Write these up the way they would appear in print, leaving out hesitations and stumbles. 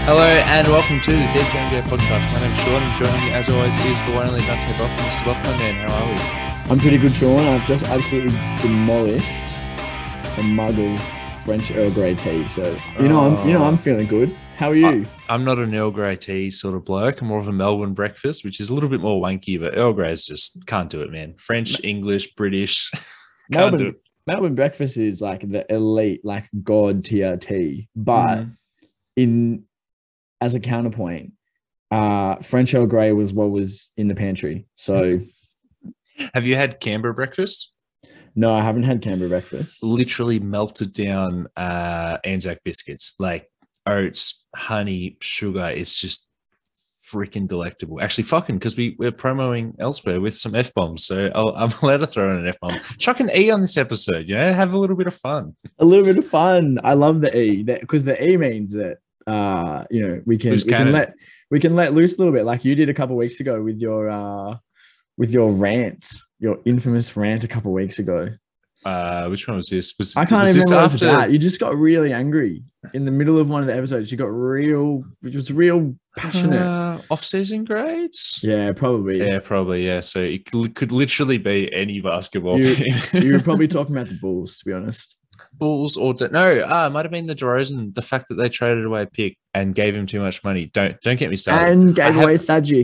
Hello and welcome to the Dead NBA podcast. My name's Sean and joining me as always is the one and only Dante Boffman. Mr. Boffman, man, how are we? I'm pretty good, Sean. I've just absolutely demolished a mug of French Earl Grey tea. So I'm feeling good. How are you? I'm not an Earl Grey tea sort of bloke. I'm more of a Melbourne breakfast, which is a little bit more wanky, but Earl Grey's just can't do it, man. French, English, British, can't do it. Melbourne breakfast is like the elite, like god tier tea, but as a counterpoint, French Earl Grey was what was in the pantry. So, have you had Canberra breakfast? No, I haven't had Canberra breakfast. Literally melted down Anzac biscuits, like oats, honey, sugar. It's just freaking delectable. Actually, fucking, because we're promoting elsewhere with some F-bombs. So I'm allowed to throw in an F-bomb. Chuck an E on this episode, have a little bit of fun. A little bit of fun. I love the E, because the E means that we can let loose a little bit, like you did a couple of weeks ago with your rant, your infamous rant a couple of weeks ago. Which one was this? I can't even remember what it was about. You just got really angry in the middle of one of the episodes. You got real passionate. Off-season grades? Yeah, probably. Yeah, probably. Yeah. So it could literally be any basketball team. You were probably talking about the Bulls, to be honest. Bulls or it might have been the DeRozan. The fact that they traded away a pick and gave him too much money. Don't get me started. And gave away Thagic.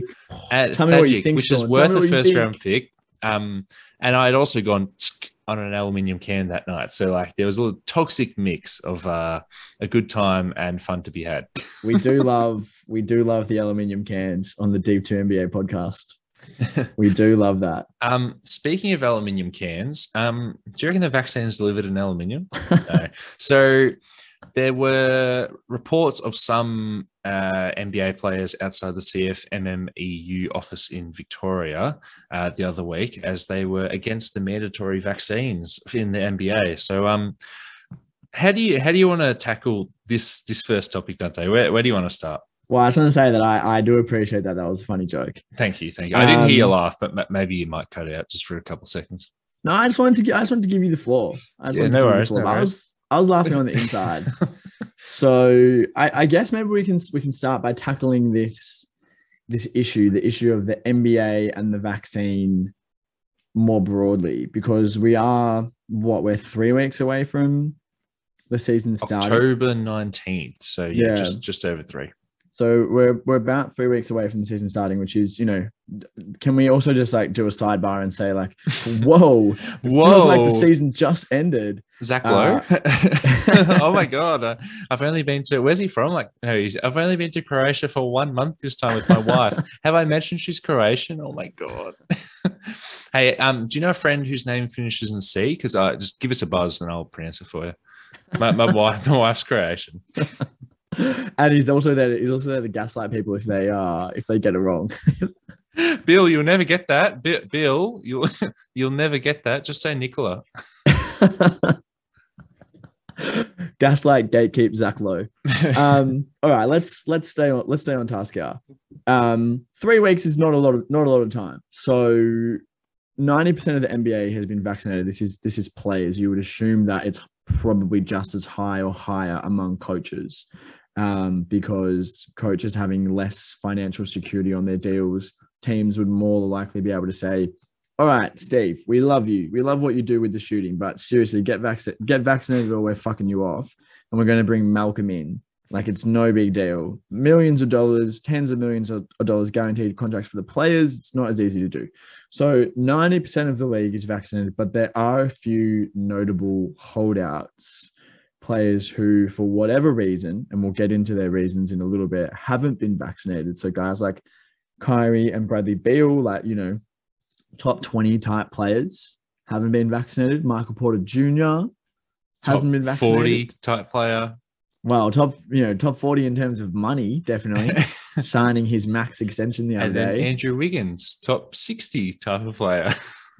Tell me what you think, which is worth a first round pick. And I had also gone on an aluminium can that night. So like there was a little toxic mix of a good time and fun to be had. We do love the aluminium cans on the Deep 2 NBA podcast. We do love that. Speaking of aluminium cans, do you reckon the vaccine's delivered in aluminium? No. So there were reports of some NBA players outside the CFMMEU office in Victoria the other week, as they were against the mandatory vaccines in the NBA. So how do you want to tackle this first topic, Dante? Where do you want to start? Well, I just want to say that I do appreciate that. That was a funny joke. Thank you. I didn't hear you laugh, but maybe you might cut it out just for a couple of seconds. No, I just wanted to give you the floor. No worries. I was laughing on the inside. So I guess maybe we can start by tackling this issue, the issue of the NBA and the vaccine more broadly, because we're 3 weeks away from the season starting. October 19th. So yeah, just over 3. So we're about 3 weeks away from the season starting, which is, can we also just like do a sidebar and say like, whoa, feels like the season just ended. Zach Lowe. Oh my God. I've only been to, where's he from? I've only been to Croatia for 1 month this time with my wife. Have I mentioned she's Croatian? Oh my God. Hey, do you know a friend whose name finishes in C? Because just give us a buzz and I'll pronounce it for you. My wife's Croatian. And he's also there to gaslight people if they get it wrong. Bill, you'll never get that. Bill, you'll never get that. Just say Nicola. Gaslight, gatekeep, Zach Lowe. All right, let's stay on task here. 3 weeks is not a lot of time. So 90% of the NBA has been vaccinated. This is players. You would assume that it's probably just as high or higher among coaches, because coaches having less financial security on their deals, teams would more likely be able to say, all right, Steve, we love you. We love what you do with the shooting, but seriously, get vaccinated or we're fucking you off. And we're going to bring Malcolm in. Like, it's no big deal. Millions of dollars, tens of millions of dollars guaranteed contracts for the players. It's not as easy to do. So 90% of the league is vaccinated, but there are a few notable holdouts, players who, for whatever reason, and we'll get into their reasons in a little bit, haven't been vaccinated. So guys like Kyrie and Bradley Beal, top 20 type players, haven't been vaccinated. Michael Porter Jr. hasn't been vaccinated. 40 type player. Well, top 40 in terms of money, definitely. Signing his max extension the other day. And then Andrew Wiggins, top 60 type of player.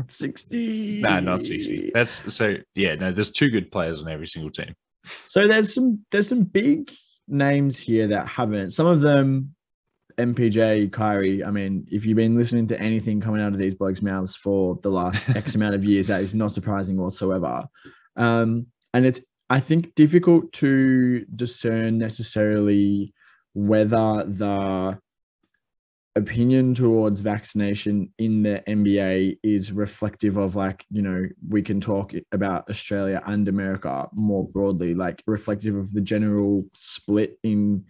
60? No, not 60. There's 2 good players on every single team. So there's some big names here that haven't. Some of them, MPJ, Kyrie. I mean, if you've been listening to anything coming out of these blokes' mouths for the last X amount of years, that is not surprising whatsoever. And it's, I think, difficult to discern necessarily whether the opinion towards vaccination in the NBA is reflective of, like, you know, we can talk about Australia and America more broadly, like reflective of the general split in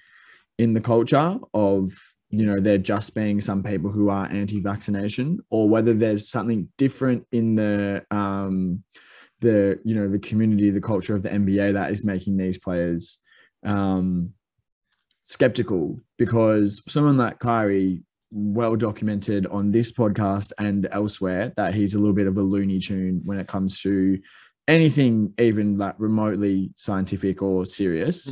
the culture of, you know, there just being some people who are anti-vaccination, or whether there's something different in the you know, the community, the culture of the NBA that is making these players skeptical. Because someone like Kyrie, well documented on this podcast and elsewhere, that he's a little bit of a Looney Tune when it comes to anything even like remotely scientific or serious.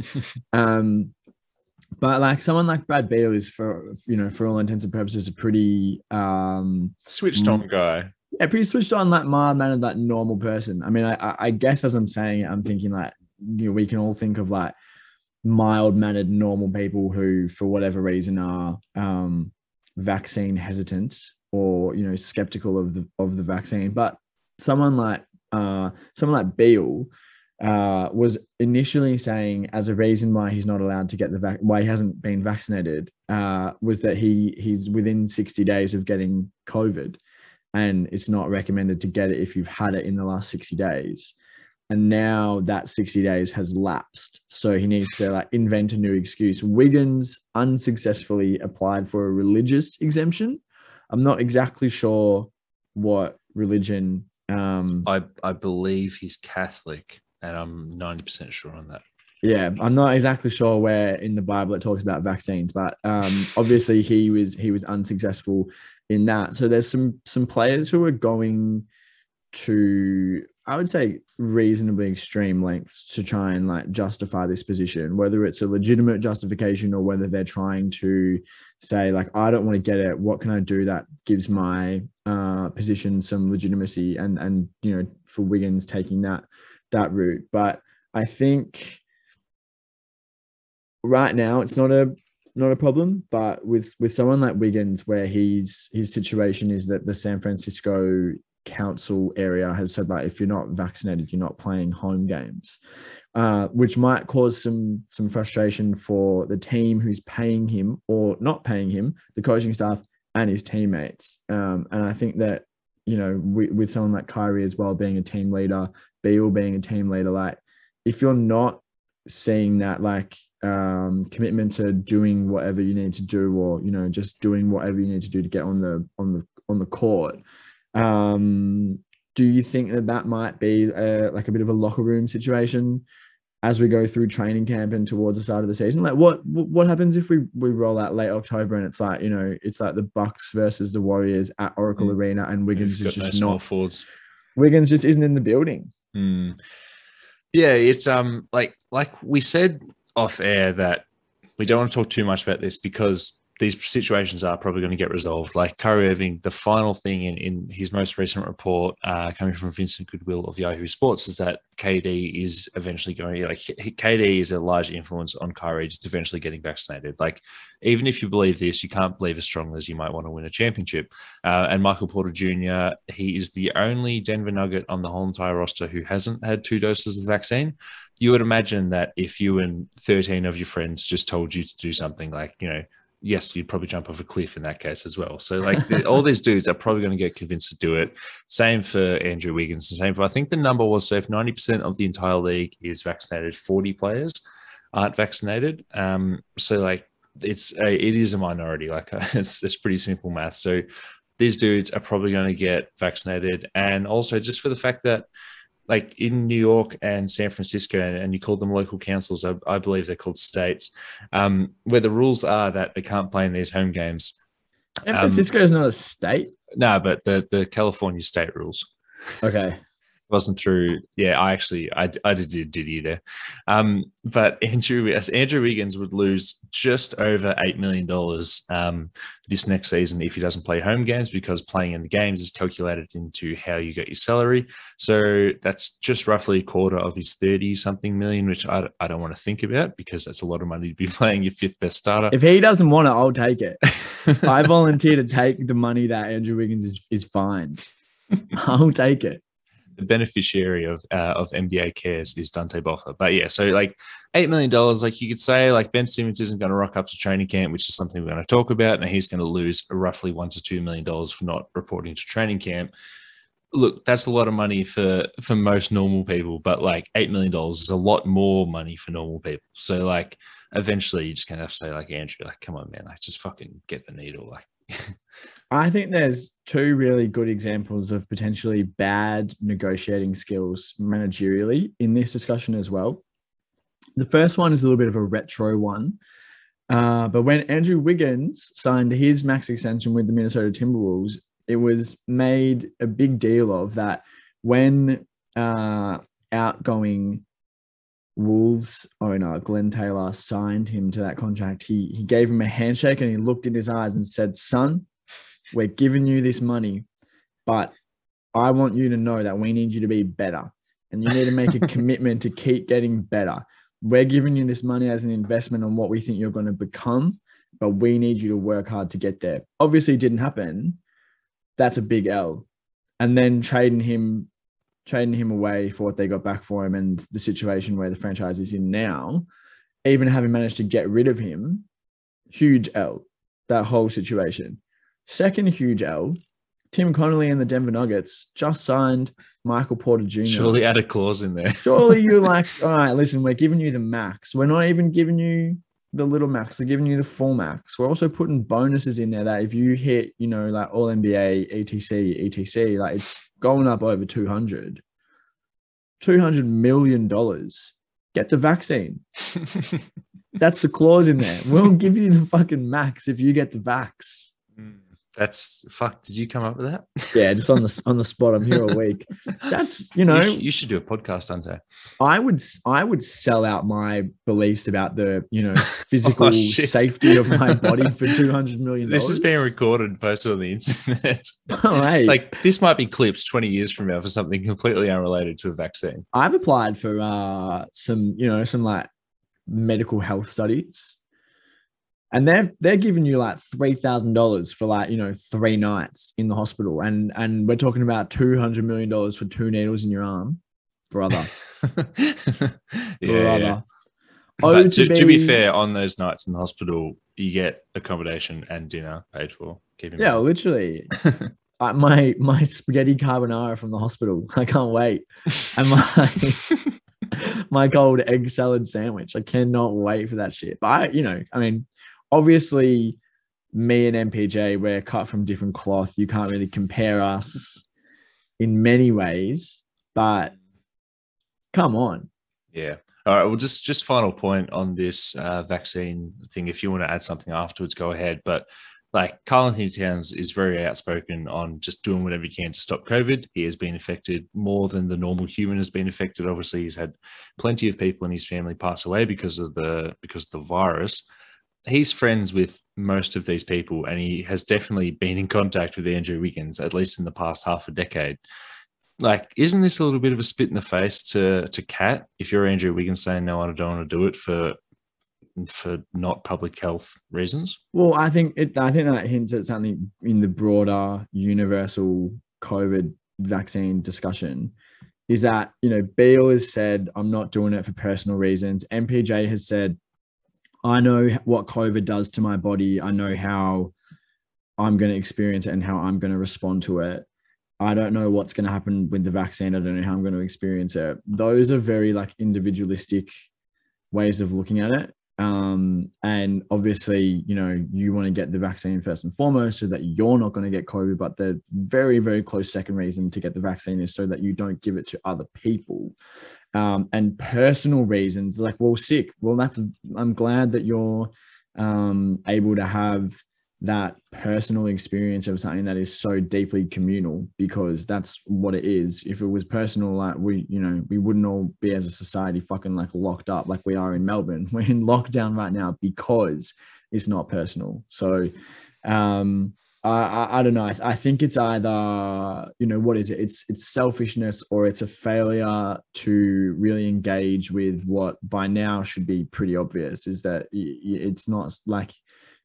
But like someone like Brad Beal is, for, you know, for all intents and purposes, a pretty switched on guy. Yeah, pretty switched on, like mild-mannered, like normal person. I mean, I guess as I'm saying it, I'm thinking like, you know, we can all think of like mild-mannered normal people who, for whatever reason, are vaccine hesitant or, you know, skeptical of the vaccine. But someone like Beal was initially saying, as a reason why he's not allowed to get why he hasn't been vaccinated, was that he's within 60 days of getting COVID, and it's not recommended to get it if you've had it in the last 60 days. And now that 60 days has lapsed, so he needs to like invent a new excuse. Wiggins unsuccessfully applied for a religious exemption. I'm not exactly sure what religion. I believe he's Catholic, and I'm 90% sure on that. Yeah, I'm not exactly sure where in the Bible it talks about vaccines, but obviously he was unsuccessful in that. So there's some players who are going to, I would say, reasonably extreme lengths to try and like justify this position, whether it's a legitimate justification or whether they're trying to say like, I don't want to get it, what can I do that gives my position some legitimacy, and you know, for Wiggins taking that route. But I think right now it's not a problem, but with someone like Wiggins, where his situation is that the San Francisco council area has said, like, if you're not vaccinated, you're not playing home games, which might cause some frustration for the team who's paying him or not paying him, the coaching staff and his teammates. And I think that, you know, with someone like Kyrie as well being a team leader, Beal being a team leader, like if you're not seeing that like commitment to doing whatever you need to do, or, you know, just doing whatever you need to do to get on the court, do you think that might be like a bit of a locker room situation as we go through training camp and towards the start of the season? Like what happens if we roll out late October and it's like, you know, it's like the Bucks versus the Warriors at Oracle Arena, and Wiggins is just not forwards. Wiggins just isn't in the building. Yeah, it's like we said off air that we don't want to talk too much about this because these situations are probably going to get resolved. Like Kyrie Irving, the final thing in his most recent report, coming from Vincent Goodwill of Yahoo Sports, is that KD is eventually going to, like, KD is a large influence on Kyrie just eventually getting vaccinated. Like, even if you believe this, you can't believe as strongly as you might want to win a championship. And Michael Porter Jr., he is the only Denver Nugget on the whole entire roster who hasn't had 2 doses of the vaccine. You would imagine that if you and 13 of your friends just told you to do something, like, you know, yes, you'd probably jump off a cliff in that case as well. So like all these dudes are probably going to get convinced to do it. Same for Andrew Wiggins. The same for, I think the number was, so if 90% of the entire league is vaccinated, 40 players aren't vaccinated. So like it is a minority. Like it's pretty simple math. So these dudes are probably going to get vaccinated. And also just for the fact that, like in New York and San Francisco, and you call them local councils, I believe they're called states, where the rules are that they can't play in these home games. San Francisco is not a state? No, but the California state rules. Okay. Wasn't through. Yeah, I did either. But Andrew Wiggins would lose just over $8 million this next season if he doesn't play home games, because playing in the games is calculated into how you get your salary. So that's just roughly a quarter of his 30-something million, which I don't want to think about because that's a lot of money to be playing your 5th best starter. If he doesn't want it, I'll take it. I volunteer to take the money that Andrew Wiggins is fined. I'll take it. the beneficiary of NBA cares is Dante Boffa. But yeah, so like $8 million, like you could say, like Ben Simmons isn't going to rock up to training camp, which is something we're going to talk about, and he's going to lose roughly $1 to $2 million for not reporting to training camp. Look, that's a lot of money for most normal people, but like $8 million is a lot more money for normal people. So like eventually you just kind of have to say, like, Andrew, like, come on, man, like just fucking get the needle. Like I think there's two really good examples of potentially bad negotiating skills managerially in this discussion as well. The first one is a little bit of a retro one. But when Andrew Wiggins signed his max extension with the Minnesota Timberwolves, it was made a big deal of that when outgoing Wolves owner Glenn Taylor signed him to that contract, he gave him a handshake and he looked in his eyes and said, "Son, we're giving you this money, but I want you to know that we need you to be better and you need to make a commitment to keep getting better. We're giving you this money as an investment on what we think you're going to become, but we need you to work hard to get there." Obviously, it didn't happen. That's a big L. And then trading him away for what they got back for him and the situation where the franchise is in now, even having managed to get rid of him, huge L, that whole situation. Second huge L, Tim Connolly and the Denver Nuggets just signed Michael Porter Jr. Surely add a clause in there. Surely you're like, all right, listen, we're giving you the max. We're not even giving you the little max. We're giving you the full max. We're also putting bonuses in there that if you hit, like all NBA, etc., like it's going up over $200 million. Get the vaccine. That's the clause in there. We'll give you the fucking max if you get the vax. That's fuck. Did you come up with that? Yeah, just on the spot. I'm here a week. That's you should do a podcast, Dante. I would sell out my beliefs about the physical safety of my body for $200 million. This is being recorded and posted on the internet. Oh, hey. Like this might be clips 20 years from now for something completely unrelated to a vaccine. I've applied for some like medical health studies. And they're giving you like $3,000 for like 3 nights in the hospital, and we're talking about $200 million for 2 needles in your arm, brother. Yeah. But to be fair, on those nights in the hospital, you get accommodation and dinner paid for. Yeah, literally. My spaghetti carbonara from the hospital. I can't wait. And my cold egg salad sandwich. I cannot wait for that shit. But obviously, me and MPJ, we're cut from different cloth. You can't really compare us in many ways, but come on. Yeah. All right. Well, just final point on this vaccine thing. If you want to add something afterwards, go ahead. But like Karl-Anthony Towns is very outspoken on just doing whatever he can to stop COVID. He has been affected more than the normal human has been affected. Obviously, he's had plenty of people in his family pass away because of the virus. He's friends with most of these people, and he has definitely been in contact with Andrew Wiggins, at least in the past half a decade. Like, isn't this a little bit of a spit in the face to Kat if you're Andrew Wiggins saying, no, I don't want to do it for not public health reasons? Well, I think that hints at something in the broader universal COVID vaccine discussion. Is that, Beal has said, I'm not doing it for personal reasons. MPJ has said, I know what COVID does to my body. I know how I'm going to experience it and how I'm going to respond to it. I don't know what's going to happen with the vaccine. I don't know how I'm going to experience it. Those are very like individualistic ways of looking at it. And obviously, you want to get the vaccine first and foremost so that you're not going to get COVID, but the very, very close second reason to get the vaccine is so that you don't give it to other people. And personal reasons, like, well, sick. Well, I'm glad that you're able to have that personal experience of something that is so deeply communal, because that's what it is. If it was personal, like we wouldn't all be as a society fucking like locked up like we are in Melbourne. We're in lockdown right now because it's not personal. So I don't know. I think it's either, what is it? It's selfishness, or it's a failure to really engage with what by now should be pretty obvious, is that it's not like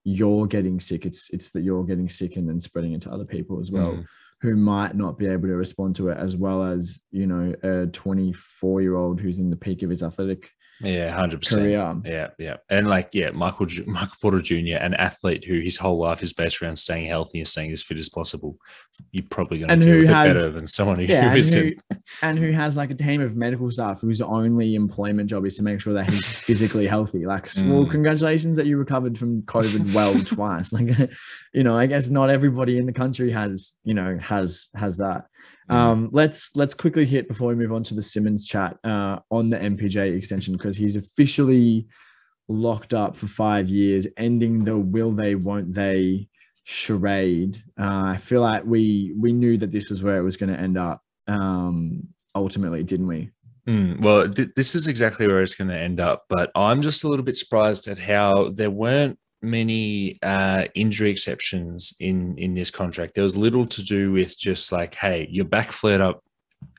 you're getting sick. It's that you're getting sick and then spreading it to other people as well. who might not be able to respond to it, as well as, you know, a 24-year-old who's in the peak of his athletic 100%. career. Yeah. And like, Michael Porter Jr., an athlete who his whole life is based around staying healthy and staying as fit as possible. You're probably going to deal with it better than someone who isn't. And who has like a team of medical staff whose only employment job is to make sure that he's physically healthy. Like, well, congratulations that you recovered from COVID well twice. Like, you know, I guess not everybody in the country has that. Let's quickly hit before we move on to the Simmons chat on the MPJ extension, because he's officially locked up for 5 years, ending the will they, won't they charade. I feel like we knew that this was where it was going to end up ultimately, didn't we? Well, this is exactly where it's going to end up, but I'm just a little bit surprised at how there weren't many injury exceptions in this contract. There was little to do with just like, hey, your back flared up.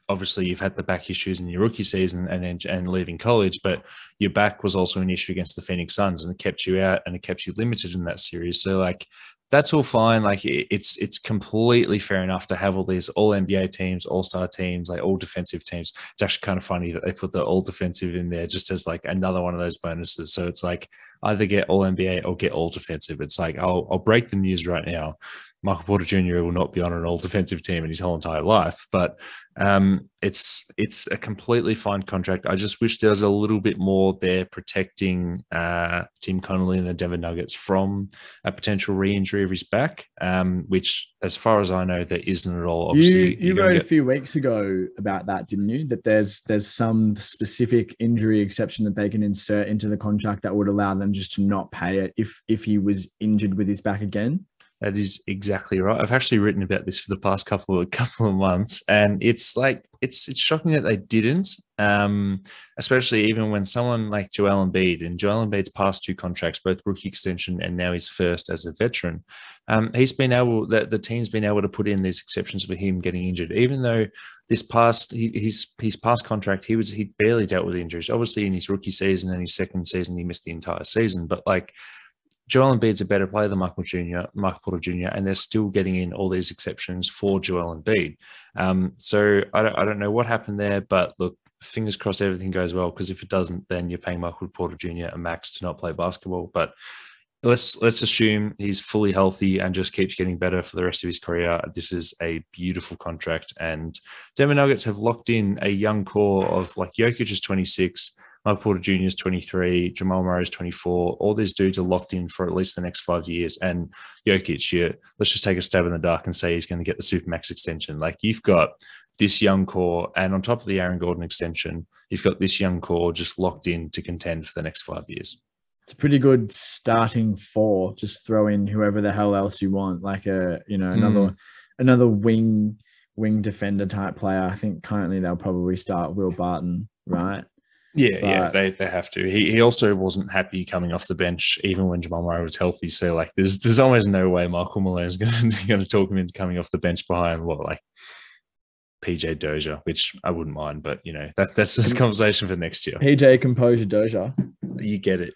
Obviously, you've had the back issues in your rookie season and leaving college, but your back was also an issue against the Phoenix Suns, and it kept you out and it kept you limited in that series. So like, that's all fine. Like, it's completely fair enough to have all these all NBA teams, all-star teams, like all defensive teams. It's actually kind of funny that they put the all defensive in there just as like another one of those bonuses. So it's like either get all NBA or get all defensive. It's like, I'll break the news right now. Michael Porter Jr. will not be on an all defensive team in his whole entire life, but it's a completely fine contract. I just wish there was a little bit more there protecting Tim Connolly and the Denver Nuggets from a potential re-injury of his back, which, as far as I know, there isn't at all. Obviously, you wrote a few weeks ago about that, didn't you? That there's some specific injury exception that they can insert into the contract that would allow them just to not pay it if he was injured with his back again. That is exactly right. I've actually written about this for the past couple of months, and it's like it's shocking that they didn't. Especially even when someone like Joel Embiid's past 2 contracts, both rookie extension and now his first as a veteran, he's been able the team's been able to put in these exceptions for him getting injured, even though his past contract he barely dealt with injuries. Obviously, in his rookie season and his second season, he missed the entire season, but like, Joel Embiid's a better player than Michael Porter Jr., and they're still getting in all these exceptions for Joel Embiid. So I don't know what happened there, but look, fingers crossed everything goes well, because if it doesn't, then you're paying Michael Porter Jr. a max to not play basketball. But let's assume he's fully healthy and just keeps getting better for the rest of his career. This is a beautiful contract, and Denver Nuggets have locked in a young core of like Jokic is 26. Michael Porter Jr. is 23, Jamal Murray is 24. All these dudes are locked in for at least the next 5 years. And Jokic, let's just take a stab in the dark and say he's going to get the Supermax extension. Like, you've got this young core, and on top of the Aaron Gordon extension, you've got this young core just locked in to contend for the next 5 years. It's a pretty good starting 4. Just throw in whoever the hell else you want, like another wing defender type player. I think currently they'll probably start Will Barton, right? Yeah, they have to. He also wasn't happy coming off the bench even when Jamal Murray was healthy. So like, there's almost no way Michael Malone is going to talk him into coming off the bench behind PJ Dozier, which I wouldn't mind, but you know, that's a conversation for next year. PJ Composure Dozier. You get it.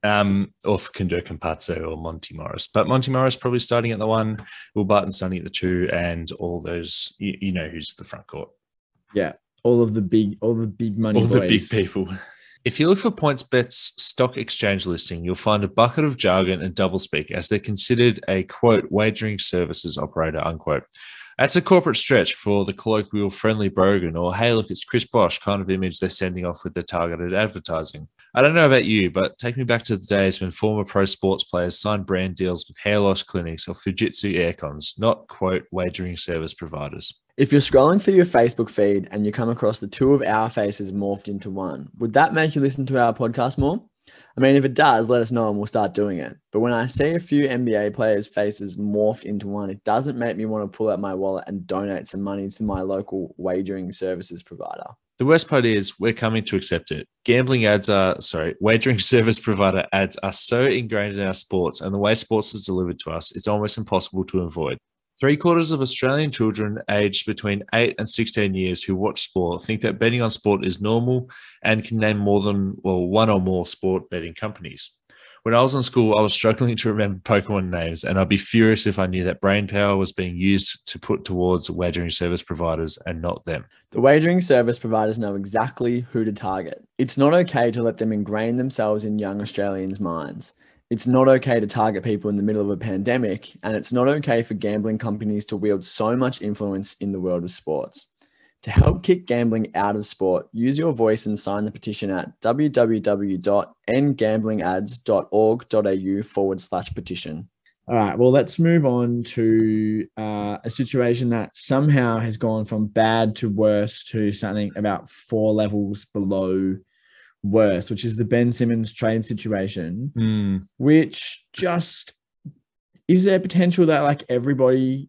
Or for Kendo Campazzo or Monty Morris. But Monty Morris probably starting at the 1, Will Barton starting at the 2, and all those, you know who's the front court. Yeah. All the big money boys. The big people. If you look for PointsBet's stock exchange listing, you'll find a bucket of jargon and doublespeak, as they're considered a, quote, wagering services operator, unquote. That's a corporate stretch for the colloquial friendly Brogan or, hey, look, it's Chris Bosh kind of image they're sending off with their targeted advertising. I don't know about you, but take me back to the days when former pro sports players signed brand deals with hair loss clinics or Fujitsu aircons, not, quote, wagering service providers. If you're scrolling through your Facebook feed and you come across the 2 of our faces morphed into one, would that make you listen to our podcast more? I mean, if it does, let us know and we'll start doing it. But when I see a few NBA players' faces morphed into one, it doesn't make me want to pull out my wallet and donate some money to my local wagering services provider. The worst part is we're coming to accept it. Wagering service provider ads are so ingrained in our sports, and the way sports is delivered to us, it's almost impossible to avoid. 3/4 of Australian children aged between 8 and 16 years who watch sport think that betting on sport is normal and can name more than, one or more sport betting companies. When I was in school, I was struggling to remember Pokemon names, and I'd be furious if I knew that brain power was being used to put towards wagering service providers and not them. The wagering service providers know exactly who to target. It's not okay to let them ingrain themselves in young Australians' minds. It's not okay to target people in the middle of a pandemic, and it's not okay for gambling companies to wield so much influence in the world of sports. To help kick gambling out of sport, use your voice and sign the petition at www.endgamblingads.org.au/petition. All right, well, let's move on to a situation that somehow has gone from bad to worse to something about 4 levels below worse, which is the Ben Simmons trade situation, which just is there potential that like everybody,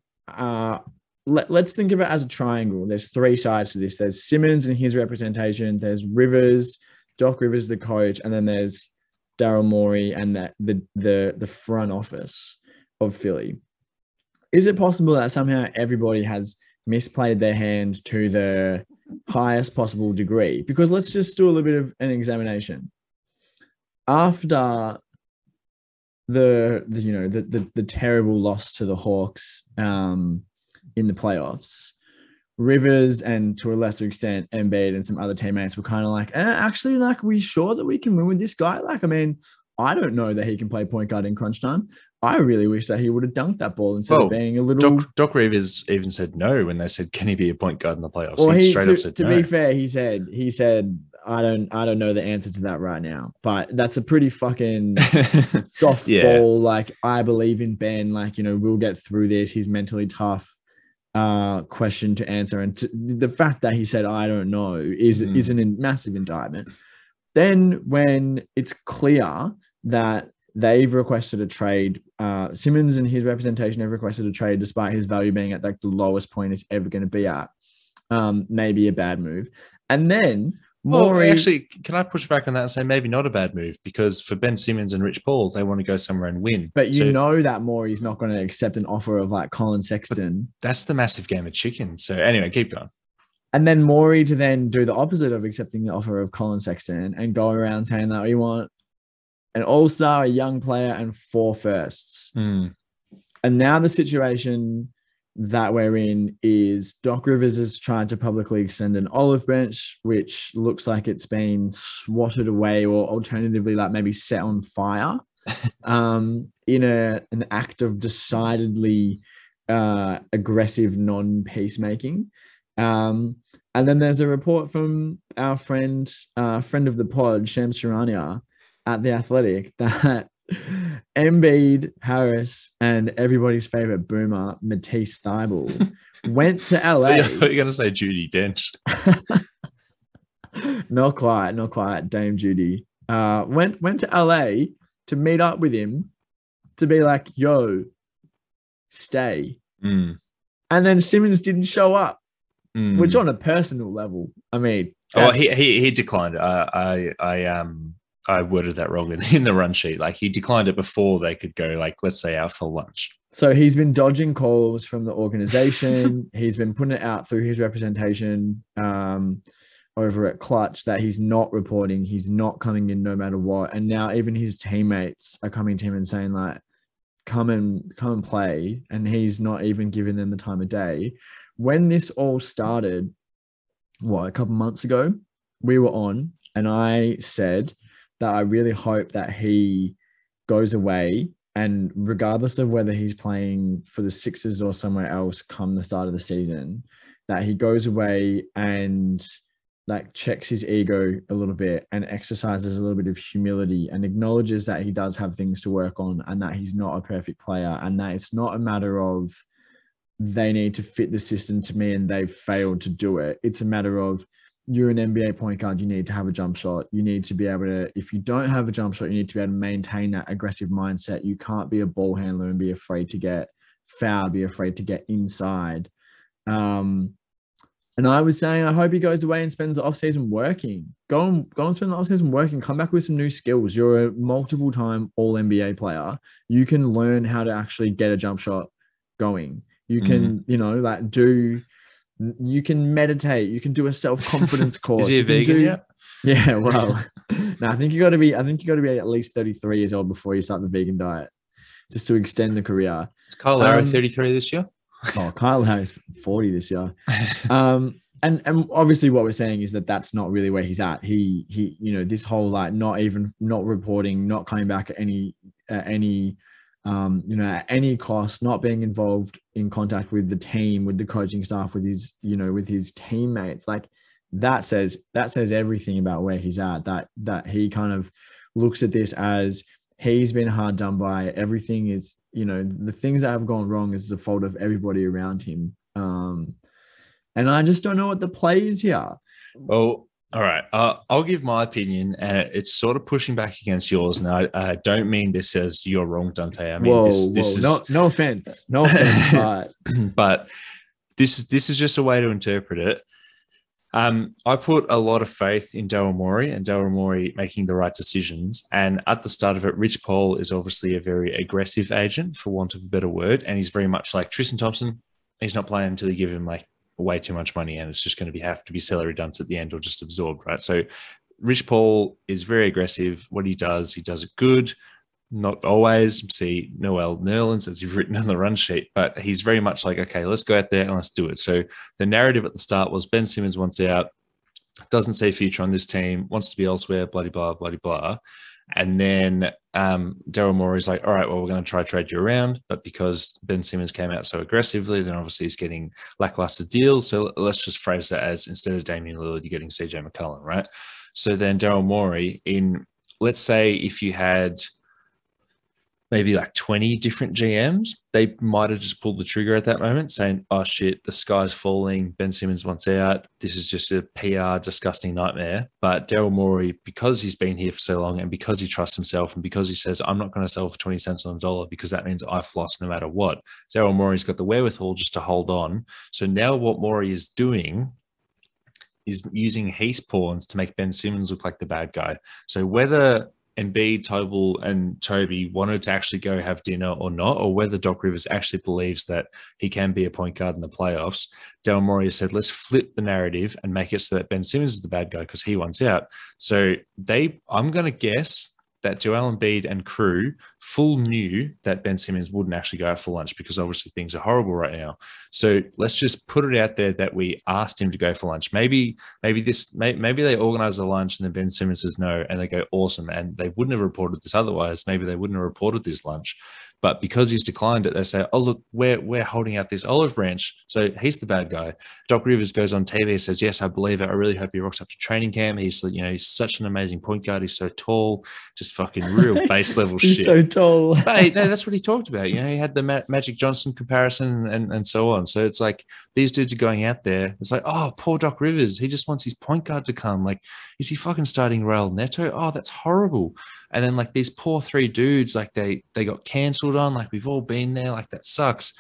let's think of it as a triangle. There's 3 sides to this. There's Simmons and his representation. There's Rivers, Doc Rivers, the coach, and then there's Daryl Morey and the front office of Philly. Is it possible that somehow everybody has misplayed their hand to the highest possible degree? Because let's just do a little bit of an examination. After the terrible loss to the Hawks in the playoffs, Rivers and to a lesser extent Embiid and some other teammates were kind of like, actually, like, we sure that we can win with this guy? Like, I mean, I don't know that he can play point guard in crunch time. I really wish that he would have dunked that ball instead of being a little. Doc Rivers even said no when they said, "Can he be a point guard in the playoffs?" Well, he straight up said to no. be fair, he said, I don't know the answer to that right now. But that's a pretty fucking softball. Like, I believe in Ben. Like, we'll get through this. He's mentally tough. Question to answer, and the fact that he said I don't know is a massive indictment. Then when it's clear that they've requested a trade, Simmons and his representation have requested a trade despite his value being at like the lowest point it's ever going to be at, maybe a bad move. And then actually, can I push back on that and say maybe not a bad move? Because for Ben Simmons and Rich Paul, they want to go somewhere and win. But know that Morey's not going to accept an offer of like Colin Sexton. That's the massive game of chicken. So anyway, keep going. And then Morey to then do the opposite of accepting the offer of Colin Sexton and go around saying that we want an all-star, a young player, and 4 firsts. And now the situation that we're in is Doc Rivers has tried to publicly extend an olive branch, which looks like it's been swatted away or alternatively like maybe set on fire in an act of decidedly aggressive non-peacemaking. And then there's a report from our friend of the pod, Shams Charania, at The Athletic, that Embiid, Harris, and everybody's favorite boomer, Matisse Thybulle, went to LA. I thought you were going to say Judi Dench. Not quite. Dame Judy went to LA to meet up with him to be like, yo, stay. And then Simmons didn't show up, which on a personal level, I mean. Oh, he declined. I worded that wrong in the run sheet. Like, he declined it before they could go, like, let's say out for lunch. So he's been dodging calls from the organization. He's been putting it out through his representation over at Clutch that he's not reporting. He's not coming in no matter what. And now even his teammates are coming to him and saying, like, come and play. And he's not even giving them the time of day. When this all started, a couple months ago, we were on, and I said that I really hope that he goes away, and regardless of whether he's playing for the Sixers or somewhere else come the start of the season, that he goes away and like checks his ego a little bit and exercises a little bit of humility and acknowledges that he does have things to work on and that he's not a perfect player and that it's not a matter of they need to fit the system to me and they've failed to do it. It's a matter of, you're an NBA point guard, you need to have a jump shot. You need to be able to, if you don't have a jump shot, you need to be able to maintain that aggressive mindset. You can't be a ball handler and be afraid to get fouled, be afraid to get inside. And I was saying, I hope he goes away and spends the offseason working. Go and spend the offseason working. Come back with some new skills. You're a multiple-time All-NBA player. You can learn how to actually get a jump shot going. You can, you can meditate. You can do a self-confidence course. Is he a vegan yet? Yeah, well, No, I think you got to be. I think you got to be at least 33 years old before you start the vegan diet, just to extend the career. Is Kyle Lowry 33 this year? Oh, Kyle Harris 40 this year. And obviously what we're saying is that that's not really where he's at. He this whole like not reporting, not coming back at any at any cost, not being involved in contact with the team, with the coaching staff, with his with his teammates, like that says everything about where he's at. That he kind of looks at this as he's been hard done by. Everything is, the things that have gone wrong is the fault of everybody around him. And I just don't know what the play is here. Well, all right. I'll give my opinion, and it's sort of pushing back against yours. And I don't mean this as you're wrong, Dante. I mean, this is no offense, but but this is just a way to interpret it. I put a lot of faith in Daryl Morey and Daryl Morey making the right decisions. And at the start of it, Rich Paul is obviously a very aggressive agent, for want of a better word, and he's very much like Tristan Thompson. He's not playing until you give him like way too much money, and it's just going to have to be salary dumps at the end or just absorbed, right? So Rich Paul is very aggressive. What he does it good. Not always. See Noel Nerlens, as you've written on the run sheet, but he's very much like, okay, let's go out there and let's do it. So the narrative at the start was Ben Simmons wants out, doesn't see a future on this team, wants to be elsewhere, bloody blah, bloody blah. And then Daryl Morey's like, all right, well, we're going to try to trade you around. But because Ben Simmons came out so aggressively, then obviously he's getting lackluster deals. So let's just phrase that as instead of Damian Lillard, you're getting CJ McCollum, right? So then Daryl Morey, let's say if you had maybe like 20 different GMs, they might have just pulled the trigger at that moment saying, oh shit, the sky's falling, Ben Simmons wants out, this is just a PR disgusting nightmare. But Daryl Morey, because he's been here for so long and because he trusts himself and because he says, I'm not going to sell for 20 cents on the dollar because that means I've lost no matter what, Daryl Morey's got the wherewithal just to hold on. So now what Morey is doing is using Heath pawns to make Ben Simmons look like the bad guy. So whether Embiid, Tobel, and Toby wanted to actually go have dinner or not, or whether Doc Rivers actually believes that he can be a point guard in the playoffs, Daryl Morey said, let's flip the narrative and make it so that Ben Simmons is the bad guy because he wants out. So I'm going to guess that Joel Embiid and crew full knew that Ben Simmons wouldn't actually go out for lunch because obviously things are horrible right now. So let's just put it out there that we asked him to go for lunch. Maybe they organize the lunch and then Ben Simmons says no and they go awesome, and they wouldn't have reported this otherwise. Maybe they wouldn't have reported this lunch. But because he's declined it, they say, oh, look, we're holding out this olive branch. So he's the bad guy. Doc Rivers goes on TV and says, yes, I believe it. I really hope he rocks up to training camp. He's such an amazing point guard. He's so tall, just fucking real base level shit. He's so tall. But no, that's what he talked about. He had the Magic Johnson comparison and so on. So it's like these dudes are going out there. It's like, oh, poor Doc Rivers. He just wants his point guard to come. Like, is he fucking starting Raul Neto? Oh, that's horrible. And then like these poor three dudes, like they got cancelled on. Like we've all been there. Like that sucks.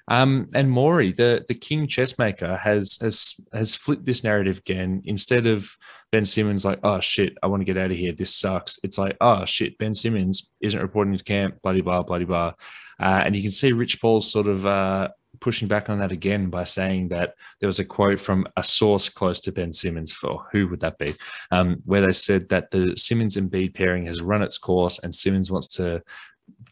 And Morey, the king chessmaker, has flipped this narrative again. Instead of Ben Simmons like, oh shit, I want to get out of here, this sucks. It's like, oh shit, Ben Simmons isn't reporting to camp, bloody blah, bloody blah. And you can see Rich Paul sort of pushing back on that again by saying that there was a quote from a source close to Ben Simmons, for who would that be, where they said that the Simmons and Embiid pairing has run its course and Simmons wants to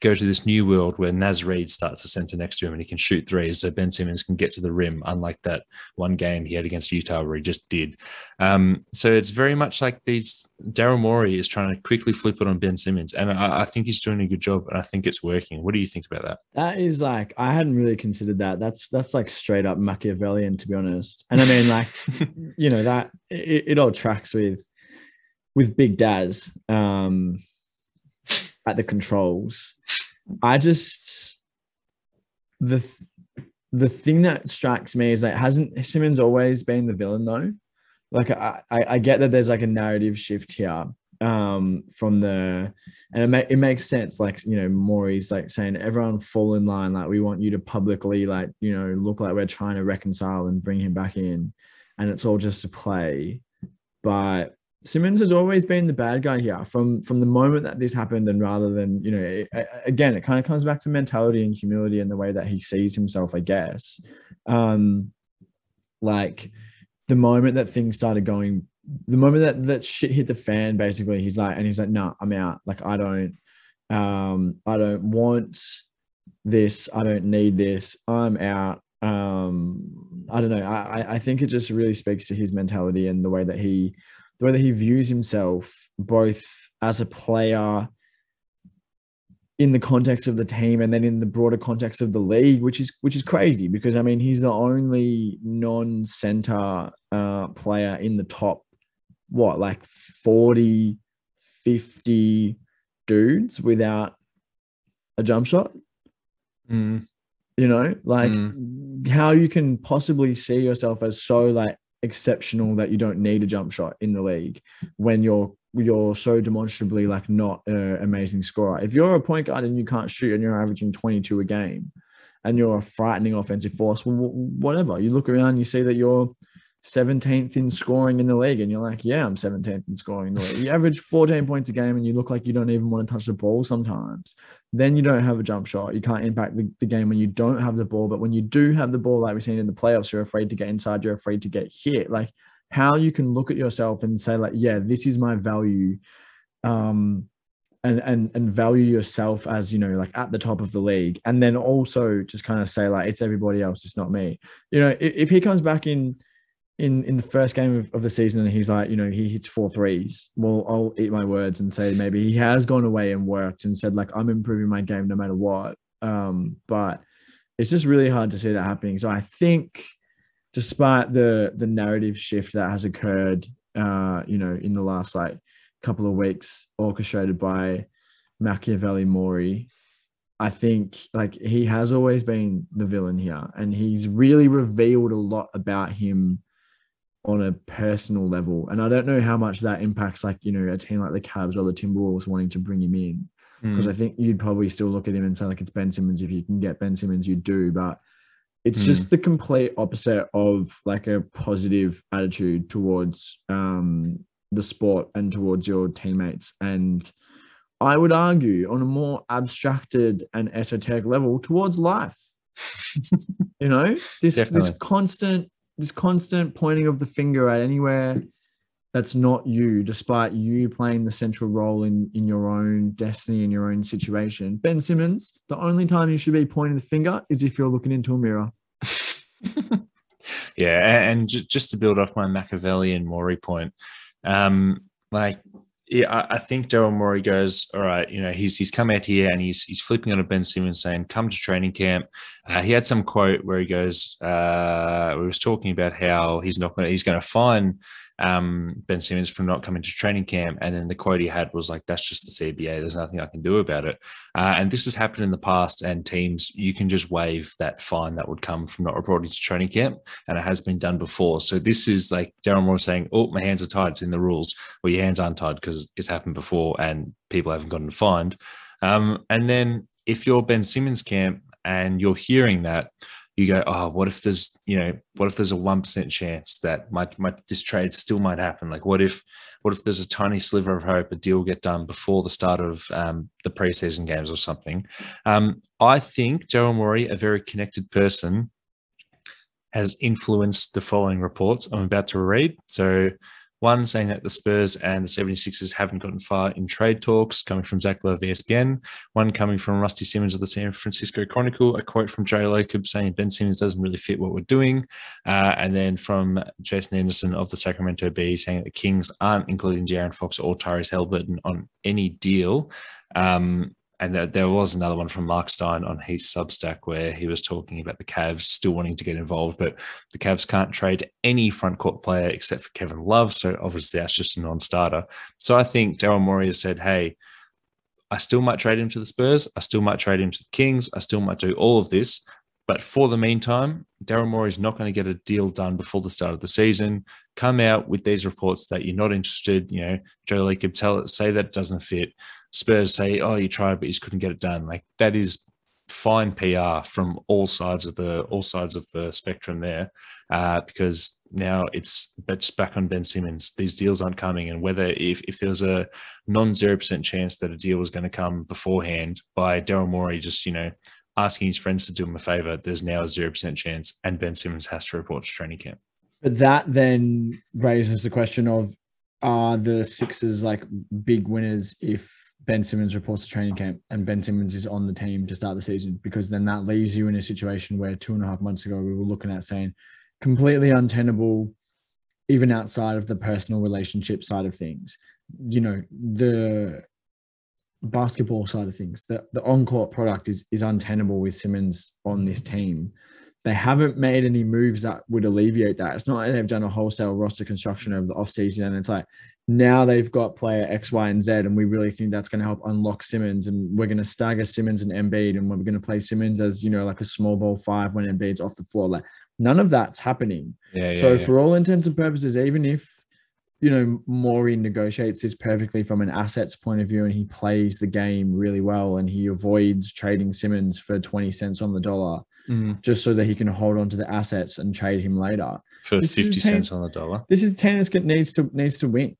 go to this new world where Naz Reid starts to center next to him and he can shoot threes so Ben Simmons can get to the rim, unlike that one game he had against Utah where he just did. So it's very much like Daryl Morey is trying to quickly flip it on Ben Simmons, and I think he's doing a good job and I think it's working. What do you think about that? That is like, I hadn't really considered that. That's like straight up Machiavellian, to be honest. And I mean, like, that it all tracks with Big Daz at the controls. The thing that strikes me is that hasn't Simmons always been the villain though? Like I get that there's like a narrative shift here and it makes sense. Like, Morey's like saying everyone fall in line. Like we want you to publicly look like we're trying to reconcile and bring him back in, and it's all just a play. But Simmons has always been the bad guy here from the moment that this happened. And rather than, again, it kind of comes back to mentality and humility and the way that he sees himself, I guess. Like the moment that things started going the moment that shit hit the fan, basically, he's like, no, I'm out. Like, I don't want this. I don't need this. I'm out. I don't know. I think it just really speaks to his mentality and the way that he views himself, both as a player in the context of the team and then in the broader context of the league, which is crazy because I mean he's the only non-center player in the top 40, 50 dudes without a jump shot. You know, like how you can possibly see yourself as so like exceptional that you don't need a jump shot in the league when you're so demonstrably like not an amazing scorer. If you're a point guard and you can't shoot and you're averaging 22 a game and you're a frightening offensive force, well, whatever. You look around, you see that you're 17th in scoring in the league and you're like, yeah, I'm 17th in scoring in the league. You average 14 points a game and you look like you don't even want to touch the ball sometimes. Then you don't have a jump shot. You can't impact the game when you don't have the ball. But when you do have the ball, like we've seen in the playoffs, you're afraid to get inside. You're afraid to get hit. Like how you can look at yourself and say like, yeah, this is my value. And value yourself as, you know, like at the top of the league. And then also just kind of say like, it's everybody else. It's not me. You know, if he comes back in the first game of the season and he's like, you know, he hits 4 threes, well, I'll eat my words and say maybe he has gone away and worked and said like, I'm improving my game no matter what. But it's just really hard to see that happening. So I think despite the narrative shift that has occurred, you know, in the last like couple of weeks orchestrated by Machiavelli Morey, I think like he has always been the villain here and he's really revealed a lot about him on a personal level. And I don't know how much that impacts like, you know, a team like the Cavs or the Timberwolves wanting to bring him in. Because I think you'd probably still look at him and say like, it's Ben Simmons. If you can get Ben Simmons, you do. But it's just the complete opposite of like a positive attitude towards the sport and towards your teammates. And I would argue on a more abstracted and esoteric level towards life. You know, this constant pointing of the finger at anywhere that's not you, despite you playing the central role in your own destiny, in your own situation. Ben Simmons, the only time you should be pointing the finger is if you're looking into a mirror. Yeah, and just to build off my Machiavelli and Morey point, I think Daryl Morey goes, all right, you know, he's come out here and he's flipping on a Ben Simmons saying, come to training camp. He had some quote where he goes, we was talking about how he's going to fine Ben Simmons from not coming to training camp. And then the quote he had was like, that's just the CBA. There's nothing I can do about it. And this has happened in the past, and teams, you can just waive that fine that would come from not reporting to training camp. And it has been done before. So this is like Daryl Morey saying, oh, my hands are tied. It's in the rules. Well, your hands aren't tied because it's happened before and people haven't gotten fined. And then if you're Ben Simmons camp and you're hearing that, you go, oh, what if there's a 1% chance that this trade still might happen? Like, what if there's a tiny sliver of hope a deal will get done before the start of the preseason games or something? I think Daryl Morey, a very connected person, has influenced the following reports I'm about to read. So, one saying that the Spurs and the 76ers haven't gotten far in trade talks, coming from Zach Lowe of ESPN. One coming from Rusty Simmons of the San Francisco Chronicle, a quote from Joe Lacob saying Ben Simmons doesn't really fit what we're doing. And then from Jason Anderson of the Sacramento Bee saying that the Kings aren't including De'Aaron Fox or Tyrese Haliburton on any deal. And there was another one from Mark Stein on his Substack where he was talking about the Cavs still wanting to get involved, but the Cavs can't trade any front court player except for Kevin Love. So obviously that's just a non-starter. So I think Daryl Morey has said, hey, I still might trade him to the Spurs. I still might trade him to the Kings. I still might do all of this. But for the meantime, Daryl Morey is not going to get a deal done before the start of the season. Come out with these reports that you're not interested. You know, Joe Lacob say that it doesn't fit. Spurs say, oh, you tried, but you just couldn't get it done. Like that is fine PR from all sides of the spectrum there, because now it's back on Ben Simmons. These deals aren't coming, and whether if there's a non-0% chance that a deal was going to come beforehand by Daryl Morey just asking his friends to do him a favor, there's now a 0% chance, and Ben Simmons has to report to training camp. But that then raises the question of, are the Sixers like big winners if Ben Simmons reports to training camp and Ben Simmons is on the team to start the season? Because then that leaves you in a situation where 2.5 months ago we were looking at saying completely untenable, even outside of the personal relationship side of things. You know, the basketball side of things, the on-court product is untenable with Simmons on this team. They haven't made any moves that would alleviate that. It's not like they've done a wholesale roster construction over the offseason and it's like, now they've got player X, Y, and Z, and we really think that's going to help unlock Simmons, and we're going to stagger Simmons and Embiid, and we're going to play Simmons as, you know, like a small ball 5 when Embiid's off the floor. Like, none of that's happening. So for all intents and purposes, even if, you know, Morey negotiates this perfectly from an assets point of view and he plays the game really well and he avoids trading Simmons for 20 cents on the dollar, just so that he can hold on to the assets and trade him later. For 50 cents on the dollar. This is a team that needs to win.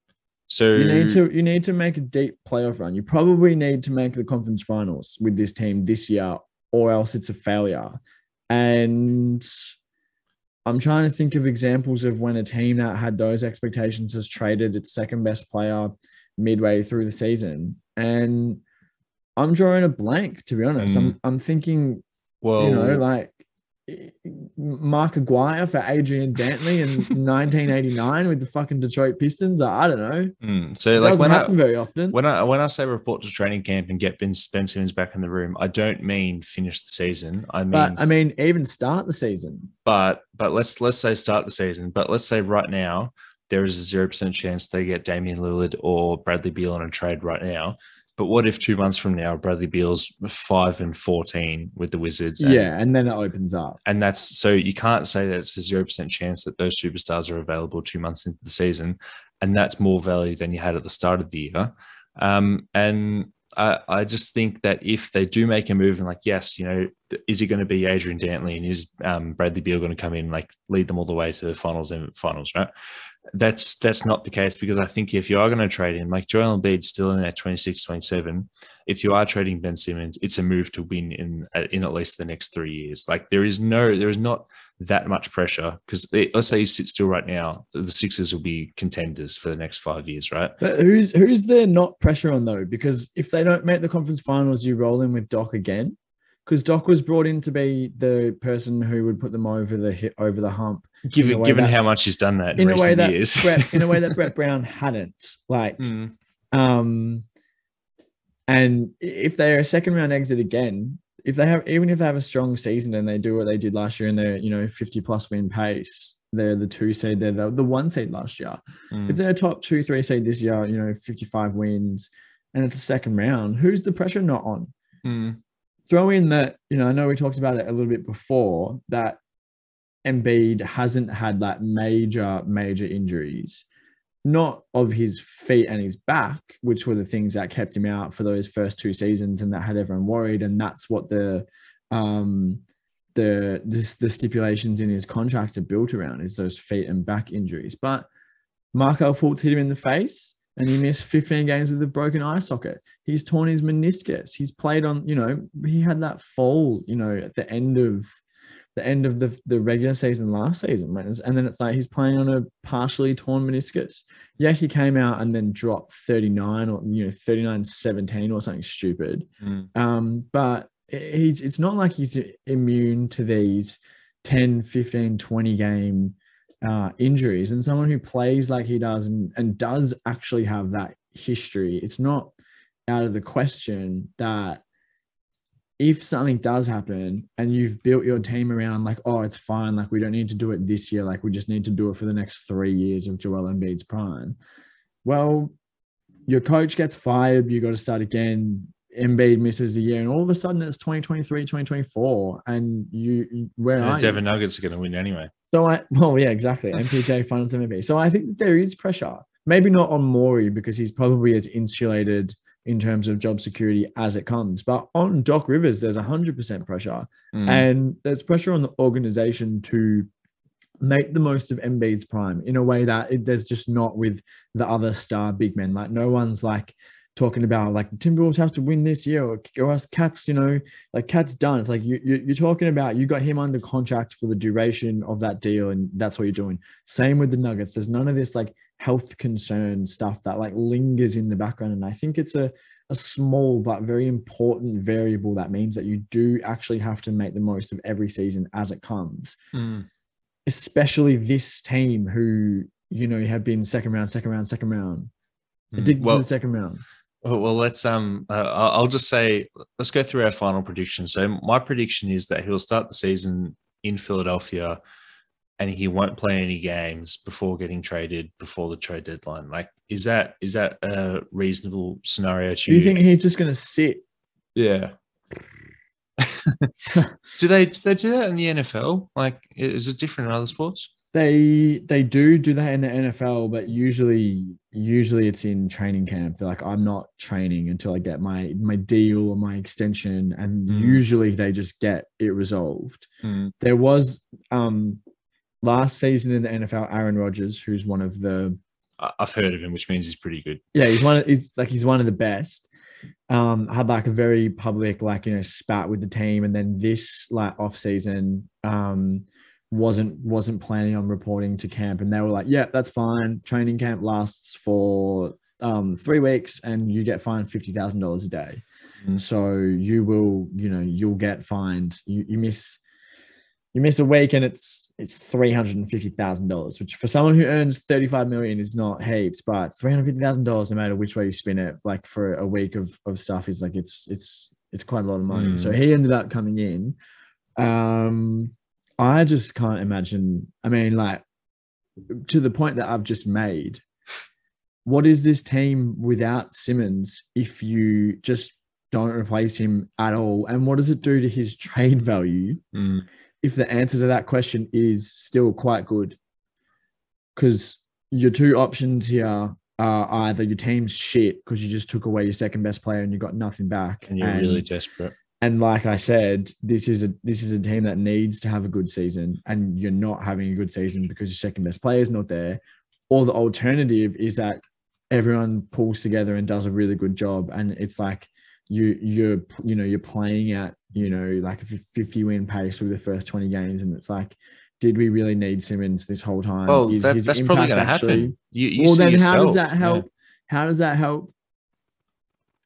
So you need to make a deep playoff run. You probably need to make the conference finals with this team this year, or else it's a failure. And I'm trying to think of examples of when a team that had those expectations has traded its second best player midway through the season. And I'm drawing a blank, to be honest. I'm thinking, well, you know, like Mark Aguirre for Adrian Dantley in 1989 with the fucking Detroit Pistons. I don't know. So it like very often. When I say report to training camp and get Ben Simmons back in the room, I don't mean finish the season. I mean even start the season. But let's say start the season. But let's say right now there is a 0% chance they get Damian Lillard or Bradley Beal on a trade right now. But what if 2 months from now, Bradley Beal's 5-14 with the Wizards? And then it opens up. And that's, so you can't say that it's a 0% chance that those superstars are available 2 months into the season. And that's more value than you had at the start of the year. And I just think that if they do make a move and like, yes, you know, is it going to be Adrian Dantley and is Bradley Beal going to come in and like lead them all the way to the finals, right? That's not the case, because I think if you are going to trade him, like Joel Embiid's still in at 26, 27. If you are trading Ben Simmons, it's a move to win in at least the next 3 years. Like there is not that much pressure, because let's say you sit still right now, the Sixers will be contenders for the next 5 years, right? But who's there not pressure on though? Because if they don't make the conference finals, you roll in with Doc again. Because Doc was brought in to be the person who would put them over the hump. Given how much he's done that in recent years. In a way that Brett Brown hadn't. Like, and if they're a second round exit again, even if they have a strong season and they do what they did last year and they're, you know, 50+ win pace, they're the 2 seed, they're the 1 seed last year. If they're a top 2-3 seed this year, you know, 55 wins and it's a second round, who's the pressure not on? Throw in that, you know, I know we talked about it a little bit before, that Embiid hasn't had that major injuries, not of his feet and his back, which were the things that kept him out for those first 2 seasons and that had everyone worried. And that's what the stipulations in his contract are built around, is those feet and back injuries. But Markelle Fultz hit him in the face and he missed 15 games with a broken eye socket. He's torn his meniscus. He's played on, you know, he had that fall, you know, at the end of the regular season last season. And then it's like he's playing on a partially torn meniscus. Yes, he came out and then dropped 39 or, you know, 39-17 or something stupid. But it's not like he's immune to these 10, 15, 20 game injuries. And someone who plays like he does and does actually have that history, it's not out of the question that if something does happen and you've built your team around like, oh, it's fine, like we don't need to do it this year, like we just need to do it for the next 3 years of Joel Embiid's prime. Well, your coach gets fired, you got to start again. Embiid misses a year and all of a sudden it's 2023, 2024 and the Denver Nuggets are going to win anyway. Exactly. MPJ finals MVP. So I think that there is pressure, maybe not on Morey because he's probably as insulated in terms of job security as it comes, but on Doc Rivers, there's 100% pressure and there's pressure on the organization to make the most of Embiid's prime in a way that there's just not with the other star big men. Like no one's like talking about like the Timberwolves have to win this year or else Cat's, like Cat's done. It's like you're talking about you got him under contract for the duration of that deal, and that's what you're doing. Same with the Nuggets. There's none of this like health concern stuff that like lingers in the background, and I think it's a small but very important variable that means that you do actually have to make the most of every season as it comes. Especially this team who have been second round. Addicted to the second round. Well, let's I'll just say let's go through our final prediction. So my prediction is that he'll start the season in Philadelphia, and he won't play any games before getting traded before the trade deadline. Like, is that a reasonable scenario to you? Do you think he's just going to sit? Yeah. do they do that in the NFL? Like, is it different in other sports? They do that in the NFL, but usually it's in training camp. They're like, I'm not training until I get my deal or my extension, and usually they just get it resolved. There was last season in the NFL, Aaron Rodgers, who's one of the I've heard of him, which means he's pretty good. Yeah, he's one of the best. Had like a very public spat with the team, and then this like off season wasn't planning on reporting to camp, and they were like, yeah, that's fine. Training camp lasts for 3 weeks and you get fined $50,000 a day. So you'll get fined. You miss a week and it's $350,000, which for someone who earns $35 million is not heaps, but $350,000 no matter which way you spin it, like for a week of stuff is like it's quite a lot of money. So he ended up coming in. I just can't imagine. I mean, like, to the point that I've just made, what is this team without Simmons if you just don't replace him at all? And what does it do to his trade value if the answer to that question is still quite good? Because your two options here are either your team's shit because you just took away your second best player and you got nothing back. And you're really desperate. And like I said, this is a team that needs to have a good season, and you're not having a good season because your second best player is not there. Or the alternative is that everyone pulls together and does a really good job, and it's like you're playing at like a 50-win pace through the first 20 games, and it's like, did we really need Simmons this whole time? Oh, that's probably going to happen. You see then yourself. How does that help? Yeah. How does that help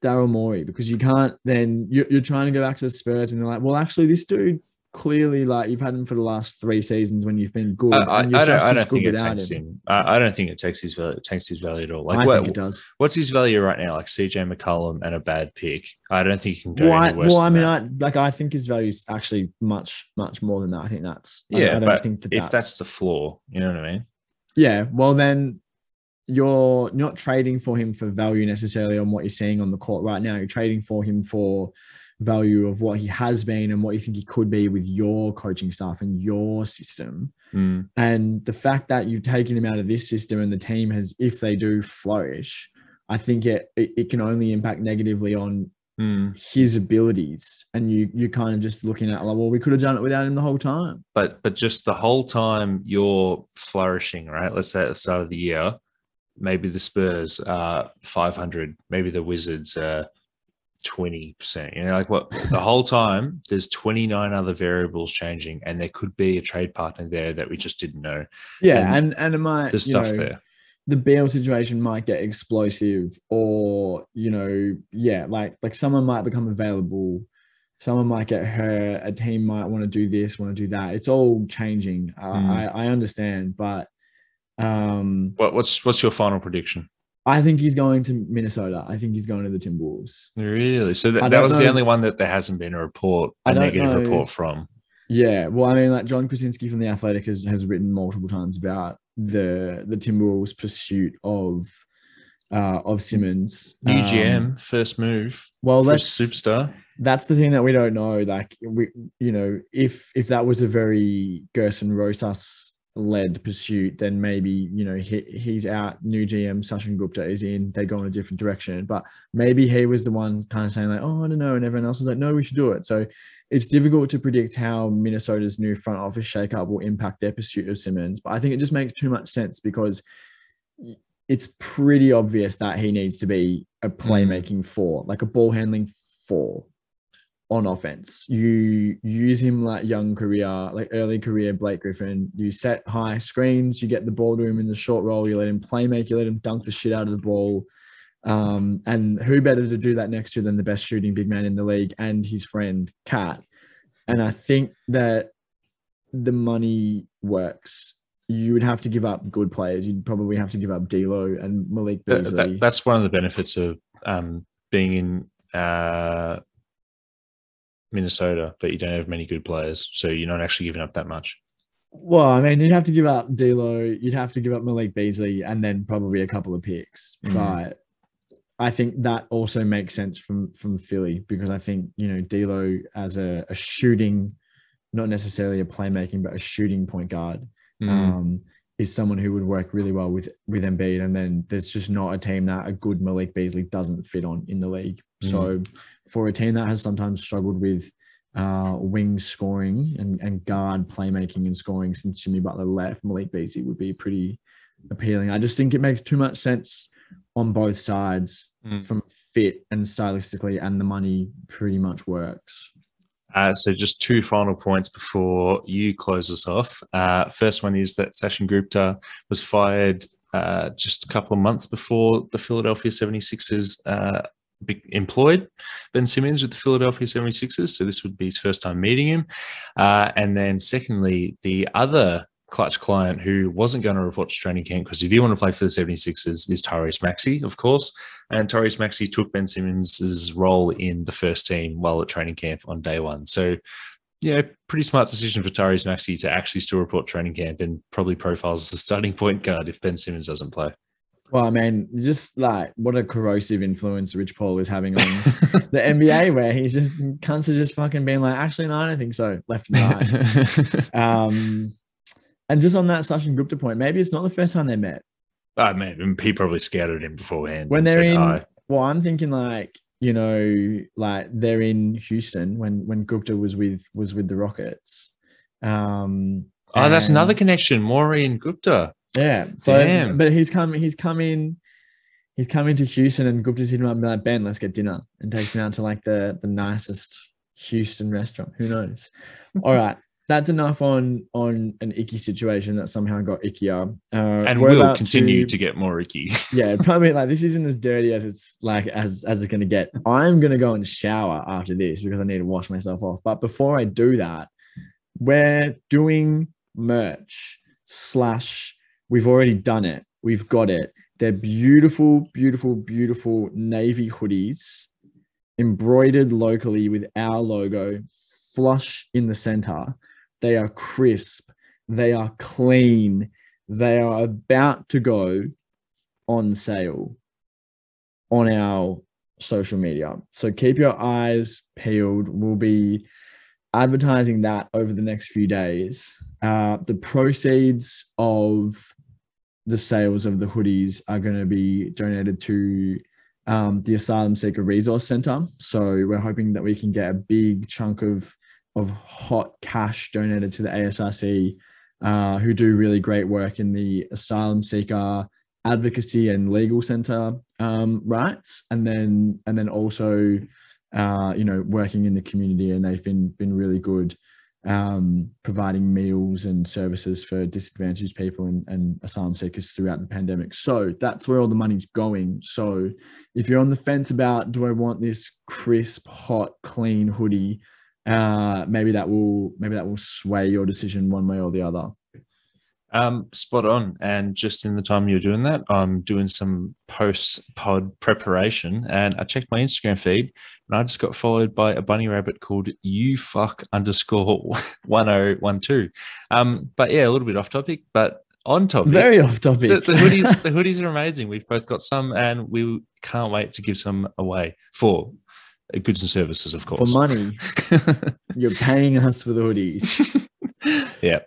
Daryl Morey? Because you can't then you're trying to go back to the Spurs and they're like, well, actually, this dude clearly, like, you've had him for the last 3 seasons when you've been good. I don't think it takes him. I don't think it takes his value. It takes his value at all. Like, I think it does. What's his value right now? Like CJ McCollum and a bad pick. I don't think he can go any worse. Well, I mean, I think his value is actually much more than that. I think that's yeah. I don't think if that's the floor, you know what I mean? Yeah. Well, then you're not trading for him for value necessarily on what you're seeing on the court right now. You're trading for him for value of what he has been and what you think he could be with your coaching staff and your system. And the fact that you've taken him out of this system and the team has, if they do flourish, I think it can only impact negatively on his abilities. And you're kind of just looking at, like, well, we could have done it without him the whole time. But just the whole time you're flourishing, right? Let's say at the start of the year, maybe the Spurs are 500, maybe the Wizards are 20%. Like, what, the whole time there's 29 other variables changing, and there could be a trade partner there that we just didn't know. Yeah, and it might, there's stuff there. The Beal situation might get explosive, or like someone might become available, someone might get hurt, a team might want to do this, want to do that. It's all changing. I understand, but what's your final prediction? I think he's going to Minnesota. I think he's going to the Timberwolves. Really? So that was the only one that there hasn't been a negative report from. Yeah. Well, I mean, like, John Krasinski from The Athletic has written multiple times about the Timberwolves' pursuit of Simmons. New GM, first move. Well, that's superstar. That's the thing that we don't know. Like, if that was a very Gerson Rosas led pursuit, then maybe he's out, new GM Sachin Gupta is in, they go in a different direction. But maybe he was the one kind of saying, like, oh, I don't know, and everyone else was like, no, we should do it. So it's difficult to predict how Minnesota's new front office shakeup will impact their pursuit of Simmons. But I think it just makes too much sense, because it's pretty obvious that he needs to be a playmaking four, like a ball handling four on offense. You use him like young career, like early career Blake Griffin. You set high screens, you get the ball to him in the short roll, you let him play make, you let him dunk the shit out of the ball. And who better to do that next to than the best shooting big man in the league and his friend Kat. And I think that the money works. You would have to give up good players. You'd probably have to give up D'Lo and Malik Beasley. That's one of the benefits of being in Minnesota, that you don't have many good players, so you're not actually giving up that much. Well, I mean, you'd have to give up D'Lo, you'd have to give up Malik Beasley, and then probably a couple of picks. But I think that also makes sense from Philly, because I think, you know, D'Lo as a shooting, not necessarily a playmaking, but a shooting point guard, is someone who would work really well with Embiid. And then there's just not a team that a good Malik Beasley doesn't fit on in the league. So for a team that has sometimes struggled with wing scoring and guard playmaking and scoring since Jimmy Butler left, Malik Beasley would be pretty appealing. I just think it makes too much sense on both sides from fit and stylistically, and the money pretty much works. So just two final points before you close us off. First one is that Sachin Gupta was fired just a couple of months before the Philadelphia 76ers employed Ben Simmons with the Philadelphia 76ers. So this would be his first time meeting him. And then secondly, the other clutch client who wasn't going to report to training camp because he didn't want to play for the 76ers is Tyrese Maxey, of course. And Tyrese Maxey took Ben Simmons' role in the first team while at training camp on day one. So, yeah, pretty smart decision for Tyrese Maxey to actually still report training camp and probably profiles as a starting point guard if Ben Simmons doesn't play. Well, I mean, just like what a corrosive influence Rich Paul is having on the NBA, where he's just cunts are just fucking being like, actually, no, I don't think so, left and right. And just on that Sachin Gupta point, maybe it's not the first time they met. Man, he probably scouted him beforehand. When they're in, well, I'm thinking like, you know, like they're in Houston when Gupta was with the Rockets. That's another connection, Morey and Gupta. Yeah. So, damn. But he's come into Houston, and Gupta's hit him up and be like, Ben, let's get dinner, and takes him out to like the nicest Houston restaurant. Who knows? All right. That's enough on an icky situation that somehow got ickier. And will continue to get more icky. Yeah, probably like this isn't as dirty as it's like as it's going to get. I'm going to go and shower after this because I need to wash myself off. But before I do that, we're doing merch / we've already done it. We've got it. They're beautiful, beautiful, beautiful navy hoodies embroidered locally with our logo flush in the center. They are crisp. They are clean. They are about to go on sale on our social media. So keep your eyes peeled. We'll be advertising that over the next few days. The proceeds of the sales of the hoodies are going to be donated to the Asylum Seeker Resource Center. So we're hoping that we can get a big chunk of hot cash donated to the ASRC, who do really great work in the asylum seeker advocacy and legal center rights, and then also you know, working in the community, and they've been really good providing meals and services for disadvantaged people and asylum seekers throughout the pandemic. So that's where all the money's going. So if you're on the fence about, do I want this crisp, hot, clean hoodie, maybe that will sway your decision one way or the other. Spot on. And just in the time you're doing that, I'm doing some post-pod preparation, and I checked my Instagram feed, and I just got followed by a bunny rabbit called youfuck_1012. But yeah, a little bit off topic, but on topic. Very off topic. The hoodies are amazing. We've both got some, and we can't wait to give some away for goods and services, of course. For money. You're paying us for the hoodies. Yeah.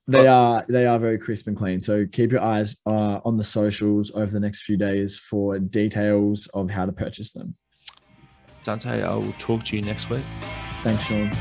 They are very crisp and clean. So keep your eyes on the socials over the next few days for details of how to purchase them. Dante, I will talk to you next week. Thanks, Sean.